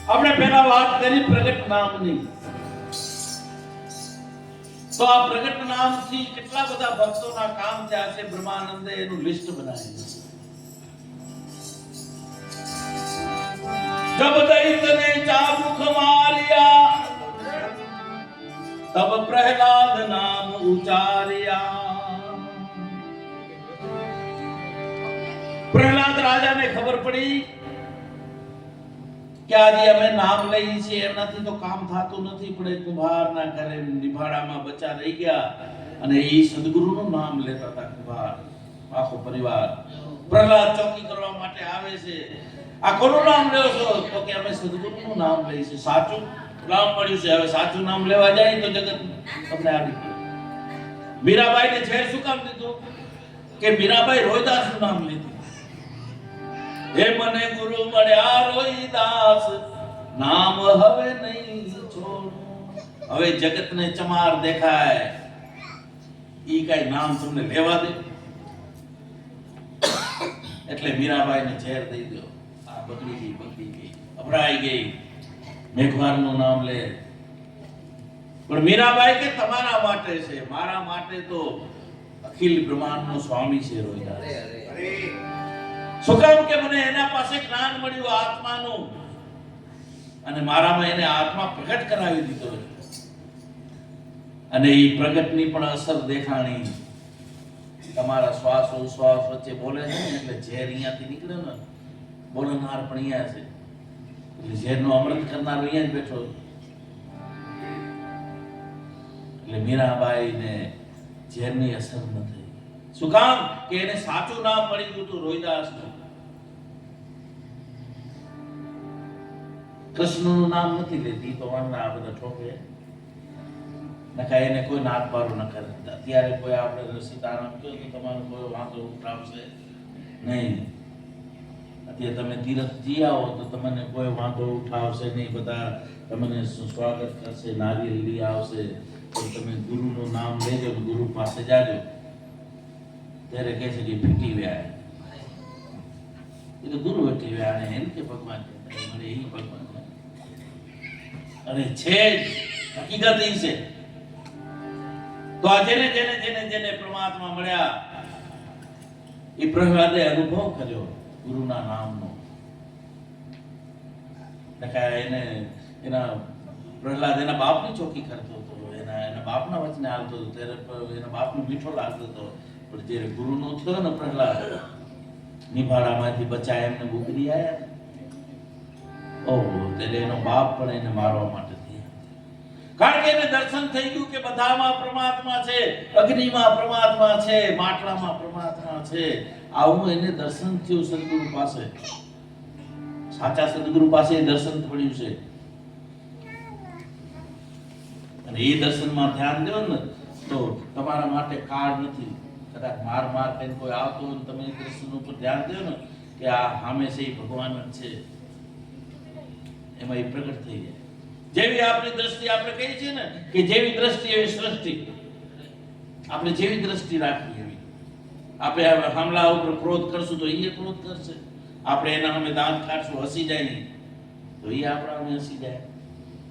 આપણે પહેલા વાત કરી પ્રગટ નામની, તો આ પ્રગટ નામથી કેટલા બધા ભક્તોના કામ થયા છે. બ્રહ્માનંદે એનું લિસ્ટ બનાવ્યું. જબ દૈત ને ચાબુક માર્યા તબ પ્રહલાદ નામ ઉચાર્યા. પ્રહલાદ રાજાને ખબર પડી કે આજે અમે નામ લઈએ છીએ એનાથી તો કામ થતું નથી, પણ એ કુંભારના ઘરે નિભાડામાં બચ્ચા રહી ગયા અને એ સદગુરુનું નામ લેતા હતા. કુંભાર આખો પરિવાર પ્રહલાદ ચોકી કરવા માટે આવે છે. આ કોનું નામ લેવો છો? તો કે અમે સદગુરુનું નામ લઈએ છીએ. સાચું નામ મળ્યું છે, હવે સાચું નામ લેવા જાય તો જગત તમને આવી ગયું. મીરાબાઈને ઝેર શું કામ દીધું? કે મીરાબાઈ રોહિદાસનું નામ લીધું. હે મને ગુરુ મળ્યા રોહિદાસ, નામ હવે નહીં છોડું. હવે જગતને ચમાર દેખાય, ઈ કઈ નામ તમને લેવા દે? એટલે મીરાબાઈને ઝેર દઈ દો. આ બગડી ગઈ, અભરાઈ ગઈ. મેઘવારનું નામ લે. પણ મીરાબાઈ કે તમારા માટે છે, મારા માટે તો અખિલ બ્રહ્માંડનો સ્વામી છે રોહિદાસ. શું કામ? કે મને એના પાસે જ્ઞાન મળ્યું આત્માનું, અને મારામાં એને આત્મા પ્રગટ કરાવી દીધો. અને એ પ્રગટની પણ અસર દેખાણી. તમારા શ્વાસ ઉશ્વાસ વચ્ચે બોલે છે ને, એટલે ઝેર અહીંયાથી નીકળે ને, બોલનાર પણ અહીંયા છે, એટલે ઝેરનો અમૃત કરનાર અહીંયા જ બેઠો. એટલે મીરાબાઈને ઝેરની અસર ન થઈ. શું કામ? કે એને સાચું નામ મળી ગયું હતું રોહિદાસનું. કૃષ્ણનું નામ નથી લેતી તો વાંધા આ બધા ઠોકે નકા એને કોઈ નાક પારો ન કરે. અત્યારે કોઈ આપણે સીતારામ કહો તો તમારો કોઈ વાંધો ઉઠાવશે નહીં. અત્યારે તમે તીરથ જી આવો તો તમને કોઈ વાંધો ઉઠાવશે નહીં. બધા તમને સ્વાગત કરશે, નારિયેળ લઈ આવશે. તો તમે ગુરુનું નામ લેજો, ગુરુ પાસે જાજો. ત્યારે કહે છે કે ફીટી વ્યા, એ તો ગુરુ ફીટી વ્યા, એને કે ભગવાન મળે એ ભગવાન. અને છે હકીકત એ છે. તો આ જેને જેને જેને જેને પરમાત્મા મળ્યા એ પ્રહલાદે અનુભવ કર્યો ગુરુના નામનો. એને એના પ્રહલાદ એના બાપની ચોકી કરતો હતો, એના બાપના વચને આવતો હતો, ત્યારે એના બાપનો મીઠો લાગતો હતો. પણ જ્યારે ગુરુનો થયો ને પ્રહલાદ, નિભાડામાંથી બચ્ચા એમને ઉગરી આવ્યા. ઓહો, ત્યારે એનો બાપ પણ એને મારવા માટે થયા. કારણ કે એને દર્શન થઈ ગયું કે બધામાં પરમાત્મા છે, અગ્નિમાં પરમાત્મા છે, માટલામાં પરમાત્મા છે. આવું એને દર્શન થયું સદગુરુ પાસે. સાચા સદગુરુ પાસે દર્શન થયું છે. અને એ દર્શનમાં ધ્યાન દો ને તો તમારા માટે કાર્ડ નથી. કદાચ માર કરીને કોઈ આવતો હોય તમે દર્શન ઉપર ધ્યાન દો ને કે આ સામે છે એ ભગવાન જ છે, એમાં એ પ્રગટ થઈ જાય. જેવી આપણી દ્રષ્ટિ, આપણે કહીએ છીએ ને કે જેવી દ્રષ્ટિ એવી સૃષ્ટિ. આપણે જેવી દ્રષ્ટિ રાખી એવી. આપણે હમલા ઉપર ક્રોધ કરશું તો એ ક્રોધ કરશે. આપણે એના સામે દાંત કાઢશું, હસી જાય નહીં તો એ આપણા સામે હસી જાય.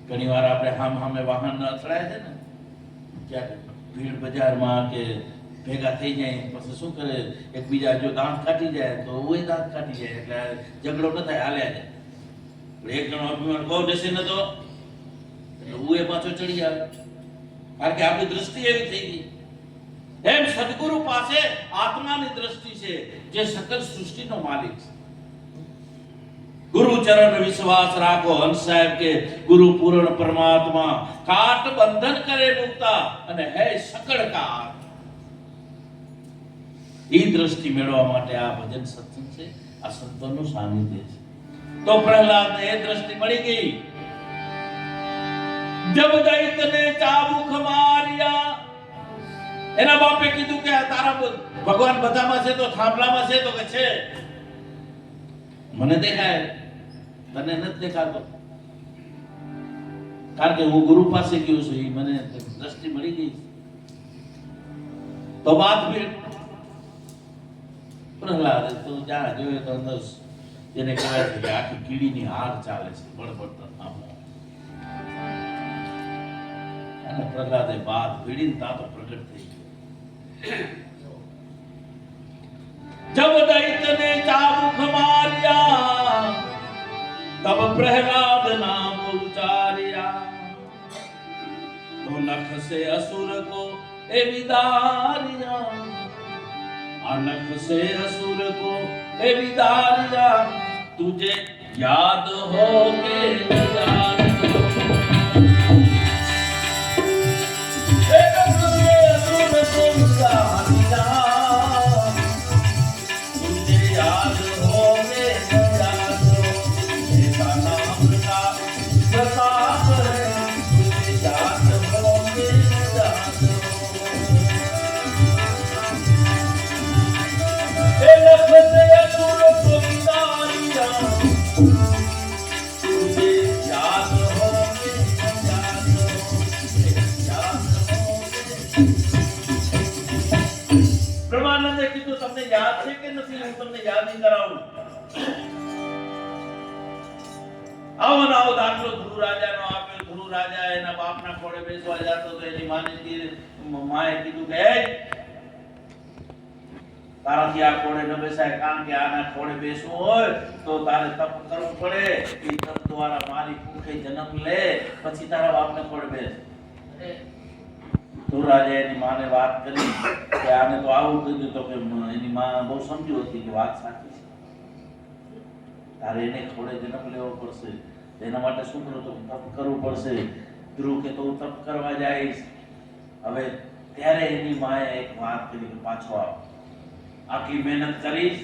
ઘણી વાર આપણે સામે વાહન અથડાય છે ને, ક્યાંક ભીડ બજારમાં કે ભેગા થઈ જાય, પછી શું કરે, એકબીજા જો દાંત કાઢી જાય તો ઓય દાંત કાઢી જાય, એટલે ઝઘડો ન થાય, હાલ્યા જાય. એક જણો અભિમાન બહુ દેશે ન તો એટલે ઉએ પાછો ચડી આવે. કારણ કે આપણી દ્રષ્ટિ એવી થઈ ગઈ. એમ સદગુરુ પાસે આત્માની દ્રષ્ટિ છે, જે સકલ સૃષ્ટિનો માલિક છે. ગુરુ ચરણ વિશ્વાસ રાખો. હંસ સાહેબ કે ગુરુ પૂર્ણ પરમાત્મા કાટ બંધન કરે મુક્તા અને હે સકળ કા. એ દ્રષ્ટિ મેળવવા માટે આ ભજન સત્સંગ છે, આ સંતોનું સાનિધ્ય છે. તો પ્રહલાદને એ દ્રષ્ટિ મળી ગઈ. જબ દૈતને ચાબુક માર્યા એના બાપે કીધું કે આ તારા ભગવાન બધામાં છે તો થાંભલામાં છે તો કે છે. મને દેખાય, તને નથી દેખાતો. કારણ કે હું ગુરુ પાસે ગયો છું, એ મને દ્રષ્ટિ મળી ગઈ. તો વાત ભીડ પ્રહલાદ તો જ્યાં જોયે તો અંદર એને કહેવાય છે કે આખી કીડીની હાર ચાલે છે, બળબડતા થાંભલા. અને પ્રહલાદે વાત ભીડીને તા તો પ્રગટ થઈ ગઈ. जब दैत्य ने चाबुक मारिया तब प्रहलाद नाम उचारिया तो नख से असुर को ए विदारिया नख से असुर को ए विदारिया तुझे याद हो के याद બ્રહ્માનંદે કીધું તમને યાદ છે કે નથી? હું તમને યાદ નહીં કરાવું. આવો ને આવો દાખલો ધ્રુવ રાજાનો આપ્યો. ધ્રુવ રાજા એના બાપના ખોળે બેસવા જતો તો એની માએ કીધું કે તારાથી આ ખોળે ન બેસાય, કારણ કે આના ખોળે બેસવું હોય તો તારે તપ કરવું પડે. એ તપ દ્વારા મારી ભૂખે જન્મ લે, પછી તારા બાપને ખોળે બેસ. ધ્રુવ રાજાએ એની માને વાત કરી કે આને તો આવું કીધું, તો કે એની માં બહુ સમજુ હતી કે વાત સાચી છે, તારે એને ખોળે જન્મ લેવો પડશે. એના માટે શું કરું? તો તપ કરવું પડશે. ધ્રુવ કે તો હું તપ કરવા જઈશ. હવે ત્યારે એની માએ એક વાત કરી કે પાછો આવ, આટલી મહેનત કરીશ,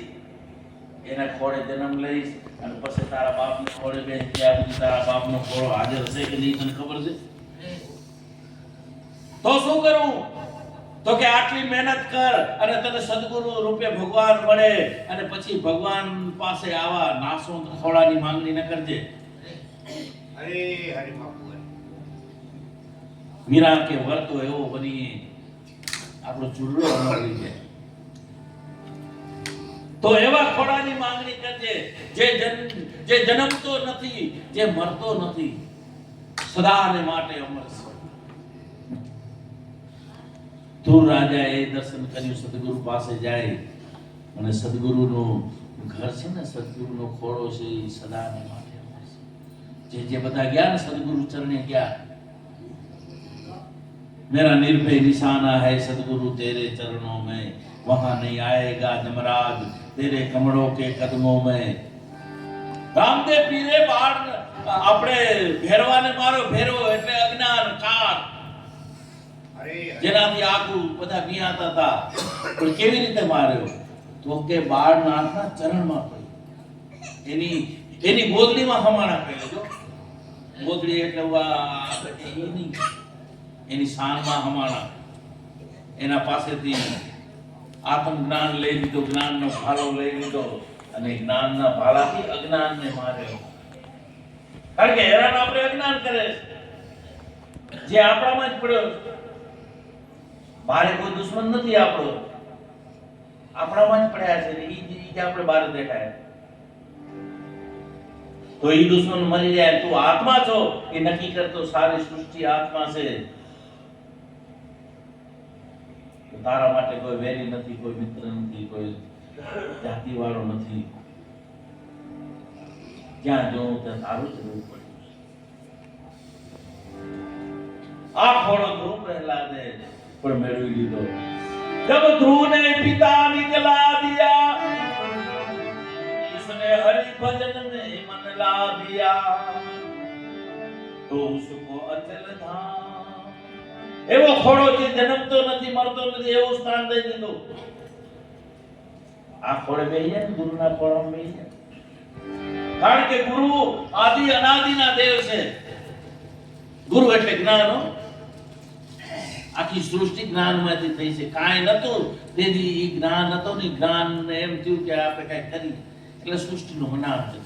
એના ખોળે જન્મ લઈશ અને પછી તારા બાપને ખોળે બેસ. ત્યાં સુધી તારા બાપનો ખોળો હાજર હશે કે નહીં તને ખબર છે? તો શું કરું? તો કે આટલી મહેનત કર અને તને સદગુરુ રૂપે ભગવાન મળે, અને પછી ભગવાન પાસે આવા નાસો ખોળાની માંગણી ન કરજે. હરે હરે બાપુ. મીરા કે વર્તો એવો બની આપણો ચૂલો અમરી છે. તો એવા ખોળાની માંગણી કરજે જે જન્મતો નથી, જે મરતો નથી, સદાને માટે અમર છે. ધ્રુવ રાજાએ દર્શન કર્યું, સદગુરુ પાસે જાય અને સદગુરુનું ઘર છે ને, સદગુરુનો ખોળો છે, એ સદાને માટે અમર છે. જે બધા ગયા ને સદગુરુ ચરણે ગયા, मेरा निर्भय निशाना है सदगुरु तेरे चरणों में, वहां नहीं आएगा जमराज तेरे कमलों के कदमों में. રામદેવ પીરે બાળ આપણે ભેરવાને મારો, ભેરવો એટલે અજ્ઞાન કાળ, જેનાથી આખું બધા નિહાતા હતા. પણ કેવી રીતે માર્યો? તો કે બાળનાથના ચરણમાં પડી, એની ગોદડીમાં હમાણા પહેલે. જો ગોદડી એટલે એની શાનમાં હમાણા. એના પાસેથી આત્મ જ્ઞાન લઈ લીધું, જ્ઞાનનો ભાલો લઈ લીધો અને જ્ઞાનના ભાલાથી અજ્ઞાનને માર્યો. કારણ કે હેરાન આપણે અજ્ઞાન કરે જે આપણામાં જ પડ્યો. બારે કોઈ દુશ્મન નથી આપણો, આપણામાં જ પડ્યા છે. ઈ આપણે બહાર દેખાય તો ઈ દુશ્મન મરી જાય. તું આત્મા છો એ નક્કી કરતો, સારી સૃષ્ટિ આત્મા છે. તારા માટે કોઈ વેરી નથી, કોઈ મિત્ર નથી, કોઈ જાતિ વાળો નથી. જ્યાં જોઉં ત્યાં તારું જ રહેવું પડ્યું. આ ખોળો ધ્રુવ પ્રહલાદે પણ મેળવી લીધો. जब ध्रुव ने पिता निकला दिया, उसने हरि भजन में मन ला दिया, तो उसको अचल धाम. એવો ખોડો જે જન્મતો નથી, મરતો નથી, એવું સ્થાન દઈ દીધું. આ ખોડે બેહી જાય ને, ગુરુના ખોળામાં બેહી જાય. કારણ કે ગુરુ આદિ અનાદિના દેવ છે. ગુરુ એટલે જ્ઞાન. આખી સૃષ્ટિ જ્ઞાનમાંથી થઈ છે. કાંઈ નતું તેથી ઈ જ્ઞાન હતો ને જ્ઞાનને એમ થયું કે આપણે કાંઈ કરી એટલે સૃષ્ટિનો બનાવ થયો.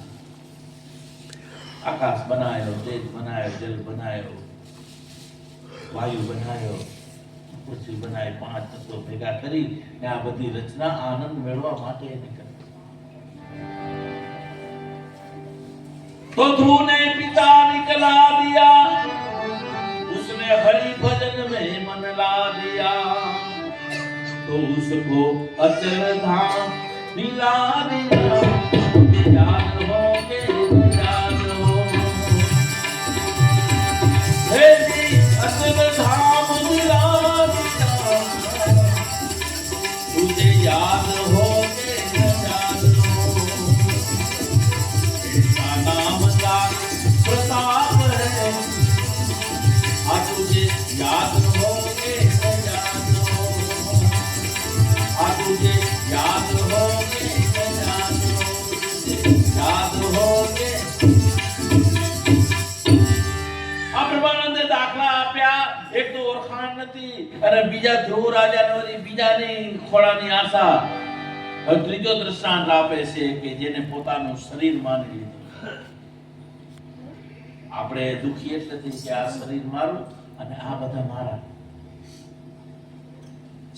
આકાશ બનાવ્યો, તેજ બનાવ્યો, જલ બનાવ્યો, વાયુ બનાવ્યો, પૃથ્વી બનાવી, 5 તત્વો ભેગા કરી ને આ બધી રચના આનંદ મેળવવા માટે એને કરી. तो तूने पिता निकला दिया, उसने हरि भजन में मन ला दिया, तो उसको अचल धाम दिला दिया, जान हो के जान हो, हे जी अचल धाम दिला दिया, तुझे याद हो के जान हो, इसका नाम का प्रताप है, आ तुझे याद हो के जान हो, आ तुझे याद हो के जान हो, याद हो के. આ પ્રમાણે દાખલા આપ્યા. એક તો ઓળખાણ નથી અને બીજા ધ્રુવ રાજાનો બીજાની ખોળાની આશા. હવે ત્રીજો દ્રષ્ટાંત આપે છે કે જેને પોતાનું શરીર માની લીધું. આપણે દુખી એટલે થઈ કે આ શરીર મારું અને આ બધા મારા.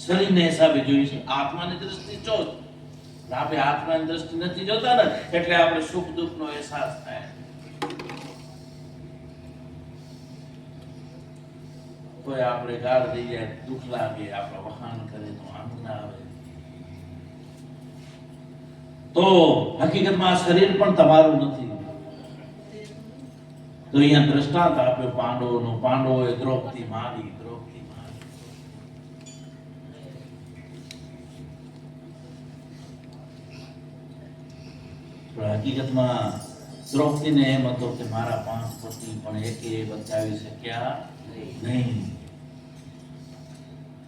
શરીરને હિસાબે જોઈએ છે, આત્માની દ્રષ્ટિ ચોથ. આપણે આત્માની દ્રષ્ટિ નથી જોતા ને એટલે આપણે સુખ દુઃખનો અહેસાસ થાય. કોઈ આપણે ગાળ દઈએ, દુઃખ લાગે, આપણે વખાણ કરે તો આનંદ આવે. તો હકીકતમાં આ શરીર પણ તમારું નથી. તો અહીંયા દ્રષ્ટાંત આપ્યો પાંડવોનો. પાંડવોએ દ્રૌપદી મારી, દ્રૌપદી મારી. પણ હકીકતમાં દ્રૌપદીને એમ હતો કે મારા 5 પતિ પણ એકે બચાવી શક્યા નહીં.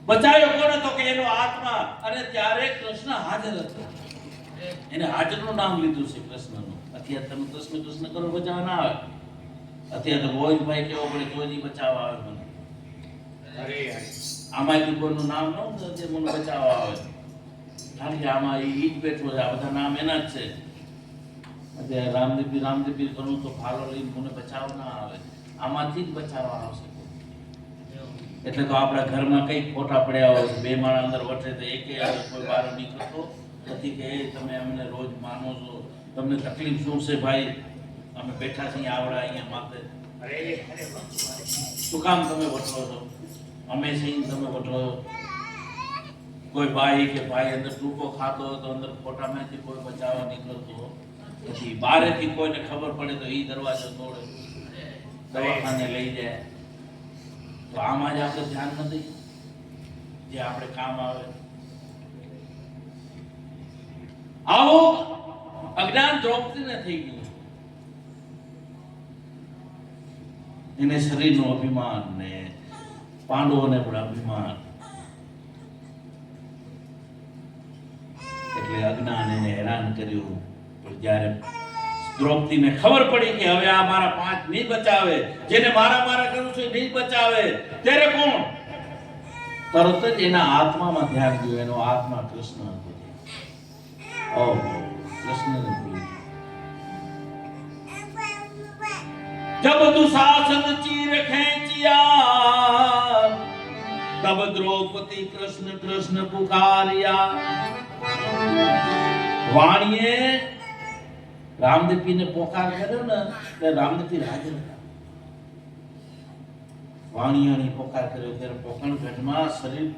બચાવ્યો કોણ હતો કે એનો આત્મા. અને ત્યારે કૃષ્ણ હાજર હતો. એને હાજરનું નામ લીધું છે કૃષ્ણનું. અત્યારે તમે કૃષ્ણ કૃષ્ણ કરો બચાવવા ના આવે. અત્યારે તો ગોવિંદભાઈ કેવો પડે તો જ બચાવવા આવે મને. અરે આમાંથી કોઈનું નામ ન હોય તો મને બચાવવા આવે. કારણ કે આમાં ઈ જ બેઠો છે. આ બધા નામ એના જ છે. અત્યારે રામદેવી કરું તો ફાલો લઈને મને બચાવ ના આવે. આમાંથી જ બચાવવા આવશે. એટલે તો આપણા ઘરમાં કઈ ખોટા પડ્યા હોય, 2 માણસ અંદર વટે તો એકે કોઈ બહાર નીકળતો નથી કે તમે અમને રોજ માનો છો, તમને તકલીફ શું છે ભાઈ, અમે બેઠા છીએ આવડા અહીંયા માથે, અરે શું કામ તમે વટો છો, અમે છીએ તમે વટો. કોઈ ભાઈ કે ભાઈ અંદર ટૂંકો ખાતો હોય તો અંદર ખોટામાંથી કોઈ બચાવવા નીકળતો પછી બહારેથી કોઈને ખબર પડે તો એ દરવાજો તોડે, દવાખાને લઈ જાય. તો આમાં જ આપણે ધ્યાન નથી જે આપણે કામ આવે. આવો અજ્ઞાન દ્રૌપદીને થઈ ગયું. એને શરીરનું અભિમાન ને પાંડવોને પણ અભિમાન. એટલે અજ્ઞાન એને હેરાન કર્યું. પણ જ્યારે દ્રૌપદીને ખબર પડી કે હવે આ મારા 5 નહીં બચાવે, જેને મારા કરું છું નહીં બચાવે, ત્યારે કોણ? તરત જ એના આત્મામાં ધ્યાન ગયું. એનો આત્મા કૃષ્ણ હતો. ઓહ, કૃષ્ણને ભૂલી જબ દુશાસન ચીર ખેંચિયા, તબ દ્રૌપદી કૃષ્ણ કૃષ્ણ પુકારિયા. વાણીએ રામદેવીને પોકાર કર્યો ને એટલે રામદેવી હાજર હતા. વાણિયાની પોકાર કર્યો ત્યારે પોકણ ઘટમાં શરીર